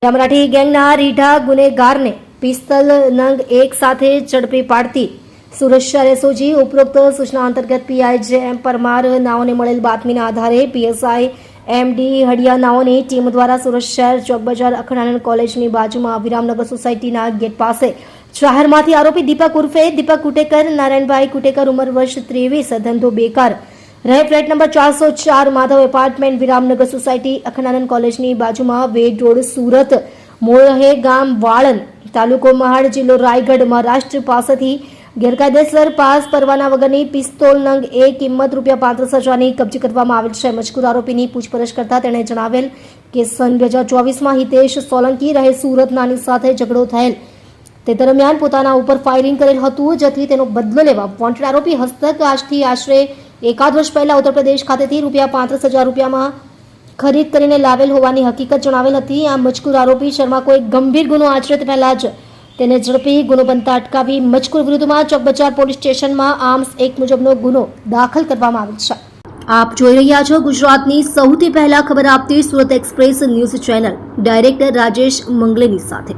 મરાઠી ગેંગના રીઢા ગુનેગારને પિસ્તલ નંગ એક સાથે ઝડપી પાડતી સુરત શહેર એસઓજી ઉપરોક્ત સૂચના અંતર્ગત પીઆઈ જે.એમ. પરમાર નાઓને મળેલ બાતમીના આધારે પીએસઆઈ એમ.ડી. હડિયા નાઓની ટીમ દ્વારા સુરત શહેર ચોક બજાર અખંડાનંદ કોલેજની બાજુમાં વિરામનગર સોસાયટીના ગેટ પાસે શહેરમાંથી આરોપી દીપક ઉર્ફે દીપક કુટેકર નારાયણભાઈ કુટેકર ઉંમર વર્ષ 23 ધંધો બેકાર રહે flat number 404 Madhav apartment Viramnagar society Akhandanand કોલેજની બાજુમાં વેડ રોડ સુરત મૂળ રહે ગામ વાળન તાલુકો મહાડ જિલ્લો રાયગઢ મહારાષ્ટ્ર પાસેથી ગેરકાયદેસર પાસ પરવાના વગરની પિસ્તોલ નંગ એ કિંમત ₹35,000ની કબજે કરવામાં આવેલ છે. મજકૂર આરોપીની પૂછપરછ કરતા તેણે જણાવેલ કે સન 2024માં હિતેશ સોલંકી રહે સુરત નાની સાથે ઝઘડો થયેલ તે દરમિયાન પોતાના ઉપર ફાયરિંગ કરેલ હતું, જેથી તેનો બદલો લેવા વોન્ટેડ આરોપી હસ્તક આજથી આશરે એકાદ વર્ષ પહેલા ઉત્તર પ્રદેશ ખાતેથી ₹35,000માં ખરીદ કરીને લાવેલ હોવાની હકીકત જણાવેલ હતી. આ મજકૂર આરોપી શર્મા કોઈ ગંભીર ગુનો આચરે તે પહેલા જ તેને ઝડપી ગુનો બનતા અટકાવી મજકૂર વિરુદ્ધમાં ચોક બજાર પોલીસ સ્ટેશનમાં આર્મ્સ એક્ટ મુજબનો ગુનો દાખલ કરવામાં આવેલ છે. આપ જોઈ રહ્યા છો ગુજરાતની સૌથી પહેલા ખબર આપતી Surat express news channel director Rajesh મંગલેની સાથે.